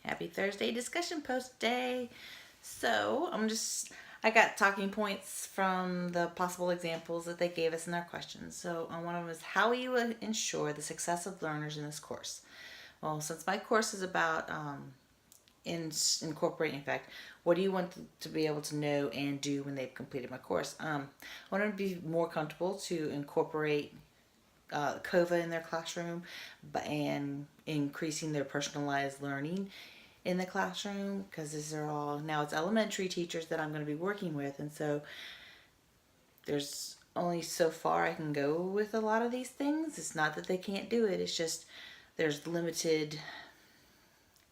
Happy Thursday discussion post day. So I got talking points from the possible examples that they gave us in their questions. So one of them is, how will you ensure the success of learners in this course? Well, since my course is about incorporating, in fact, what do you want to be able to know and do when they've completed my course? I want them to be more comfortable to incorporate COVA in their classroom and increasing their personalized learning in the classroom, because these are all, now it's elementary teachers that I'm going to be working with, and so there's only so far I can go with a lot of these things. It's not that they can't do it, it's just there's limited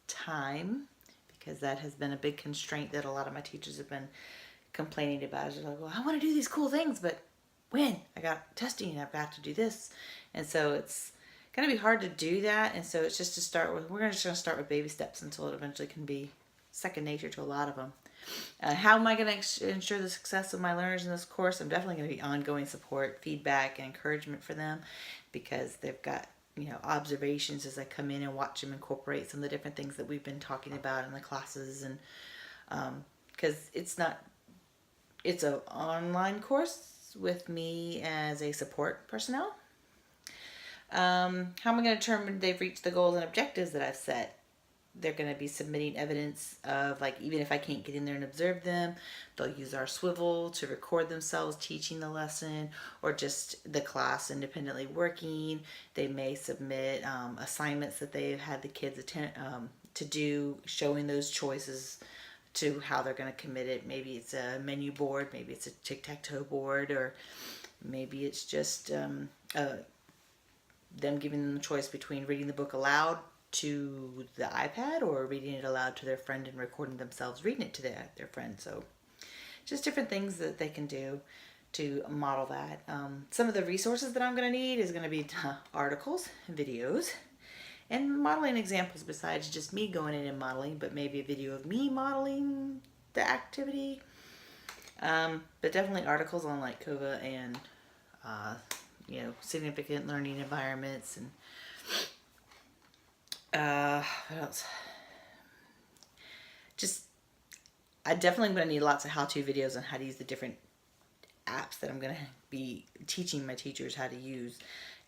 time, because that has been a big constraint that a lot of my teachers have been complaining about. They're like, well, I want to do these cool things, but when? I got testing and I've got to do this. And so it's going to be hard to do that. And so it's just to start with, we're just going to start with baby steps until it eventually can be second nature to a lot of them. How am I going to ensure the success of my learners in this course? I'm definitely going to be ongoing support, feedback, and encouragement for them, because they've got observations as I come in and watch them incorporate some of the different things that we've been talking about in the classes. And because it's an online course with me as a support personnel. How am I going to determine they've reached the goals and objectives that I've set? They're going to be submitting evidence of, like, even if I can't get in there and observe them, they'll use our swivel to record themselves teaching the lesson or just the class independently working. They may submit assignments that they've had the kids to do, showing those choices to how they're going to commit it. Maybe it's a menu board, maybe it's a tic-tac-toe board, or maybe it's just them giving them the choice between reading the book aloud to the iPad or reading it aloud to their friend and recording themselves reading it to their friend. So just different things that they can do to model that. Some of the resources that I'm going to need is going to be articles, videos, and modeling examples besides just me going in and modeling, but maybe a video of me modeling the activity. But definitely articles on like COVA and significant learning environments. And what else? I definitely going to need lots of how-to videos on how to use the different apps that I'm going to be teaching my teachers how to use.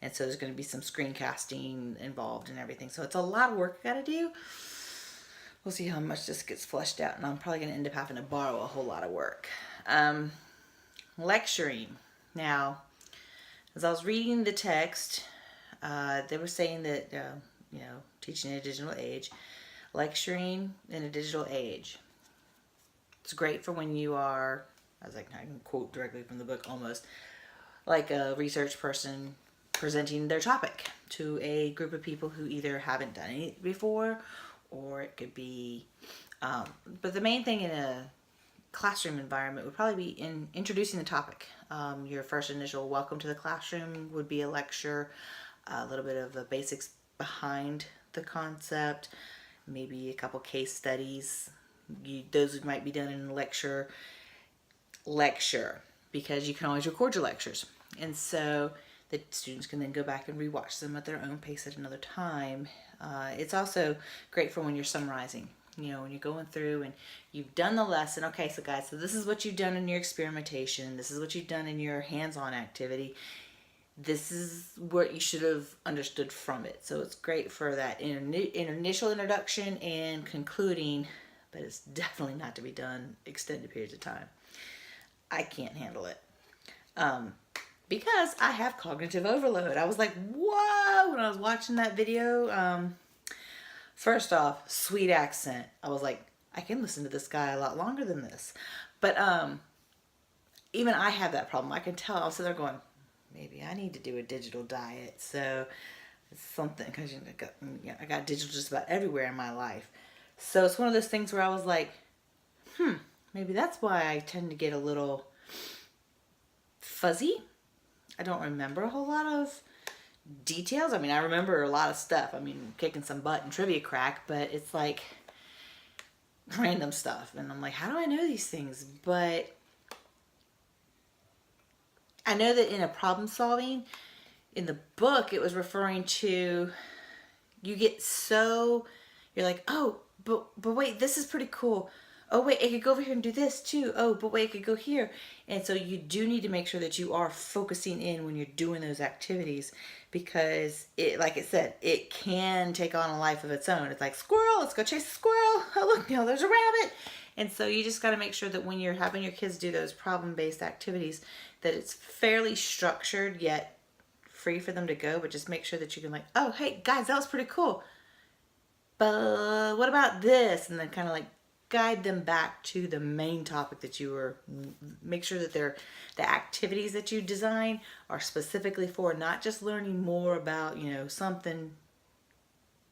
And so there's going to be some screencasting involved and everything. So it's a lot of work I got to do. We'll see how much this gets fleshed out. And I'm probably going to end up having to borrow a whole lot of work. Lecturing. Now, as I was reading the text, they were saying that, teaching in a digital age, lecturing in a digital age. It's great for when you are, I can quote directly from the book almost, like a research person presenting their topic to a group of people who either haven't done it before, or it could be, but the main thing in a classroom environment would probably be in introducing the topic. Your first initial welcome to the classroom would be a lecture, a little bit of the basics behind the concept, maybe a couple case studies. Those might be done in a lecture, because you can always record your lectures. And so the students can then go back and rewatch them at their own pace at another time. It's also great for when you're summarizing. When you're going through and you've done the lesson. Okay, so guys, so this is what you've done in your experimentation. This is what you've done in your hands-on activity. This is what you should have understood from it. So it's great for that initial introduction and concluding, but it's definitely not to be done extended periods of time. I can't handle it. Because I have cognitive overload. I was like, whoa, when I was watching that video. First off, sweet accent. I was like, I can listen to this guy a lot longer than this. But even I have that problem. I can tell. I was sitting there going, maybe I need to do a digital diet. So it's something, because I got digital just about everywhere in my life. So it's one of those things where I was like, maybe that's why I tend to get a little fuzzy. I don't remember a whole lot of details. I mean, I remember a lot of stuff. I mean, kicking some butt and trivia crack, but it's like random stuff. And I'm like, how do I know these things? But I know that in a problem solving, in the book, it was referring to, you're like, oh, but wait, this is pretty cool. Oh wait, it could go over here and do this too. Oh, but wait, it could go here. And so you do need to make sure that you are focusing in when you're doing those activities, because it, like it said, it can take on a life of its own. It's like, squirrel, let's go chase a squirrel. Oh look, there's a rabbit. And so you just got to make sure that when you're having your kids do those problem-based activities, that it's fairly structured yet free for them to go, but just make sure that you can, like, oh hey guys, that was pretty cool, but what about this? And then kind of like guide them back to the main topic that you were, make sure that the activities that you design are specifically for not just learning more about, something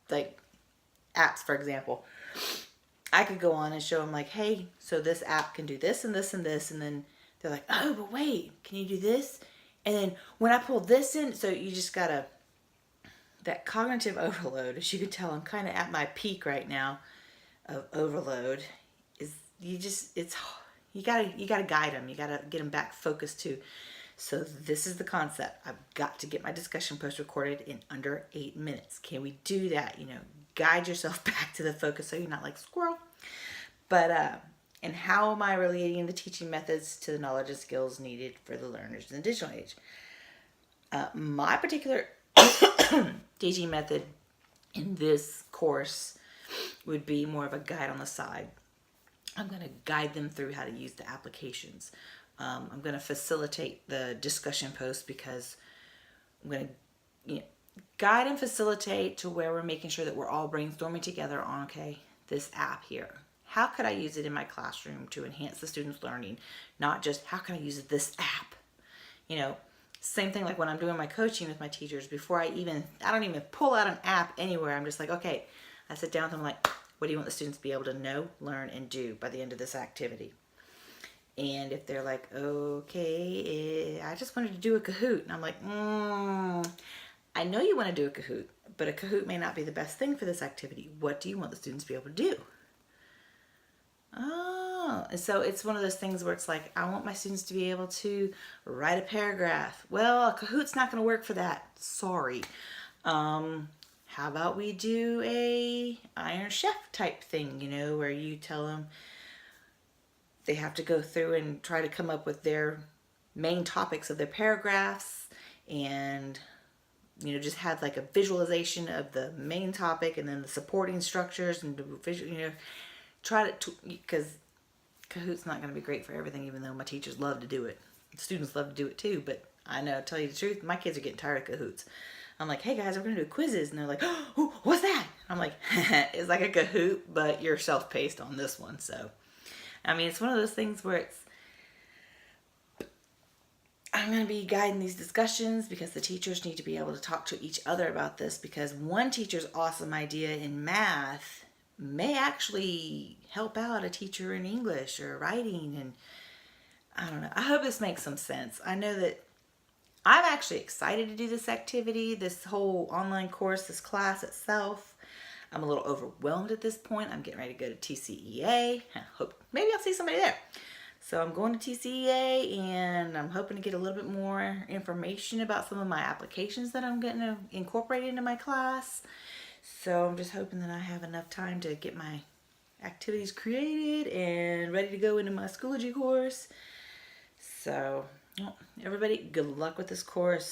like apps, for example. I could go on and show them like, hey, so this app can do this and this and this. And then they're like, oh, but wait, can you do this? And then when I pull this in, so you just gotta, that cognitive overload, as you can tell, I'm kind of at my peak right now of overload, is you gotta guide them. You gotta get them back focused too. So this is the concept. I've got to get my discussion post recorded in under 8 minutes. Can we do that? Guide yourself back to the focus so you're not like squirrel. But and how am I relating the teaching methods to the knowledge and skills needed for the learners in the digital age? My particular teaching method in this course would be more of a guide on the side. I'm going to guide them through how to use the applications. I'm going to facilitate the discussion post, because I'm going to guide and facilitate to where we're making sure that we're all brainstorming together on, okay, this app here. How could I use it in my classroom to enhance the students' learning? Not just, how can I use this app? Same thing like when I'm doing my coaching with my teachers. Before I don't even pull out an app anywhere. I'm just like, okay, I sit down with them like, what do you want the students to be able to know, learn, and do by the end of this activity? And if they're like, okay, I just wanted to do a Kahoot. And I'm like, I know you want to do a Kahoot, but a Kahoot may not be the best thing for this activity. What do you want the students to be able to do? Oh, and so it's one of those things where it's like, I want my students to be able to write a paragraph. Well, a Kahoot's not going to work for that. Sorry. How about we do a Iron Chef type thing, where you tell them they have to go through and try to come up with their main topics of their paragraphs, and just have like a visualization of the main topic and then the supporting structures and the visual, try to, because Kahoot's not going to be great for everything, even though my teachers love to do it. Students love to do it too, but I know, tell you the truth, my kids are getting tired of Kahoots. I'm like, hey guys, we're going to do quizzes. And they're like, oh, what's that? I'm like, it's like a Kahoot, but you're self-paced on this one. So, it's one of those things where I'm going to be guiding these discussions, because the teachers need to be able to talk to each other about this, because one teacher's awesome idea in math may actually help out a teacher in English or writing. And I don't know. I hope this makes some sense. I know that I'm actually excited to do this activity, this whole online course, this class itself. I'm a little overwhelmed at this point. I'm getting ready to go to TCEA. I hope maybe I'll see somebody there. So I'm going to TCEA, and I'm hoping to get a little bit more information about some of my applications that I'm going to incorporate into my class. So I'm just hoping that I have enough time to get my activities created and ready to go into my Schoology course. So, well, everybody, good luck with this course.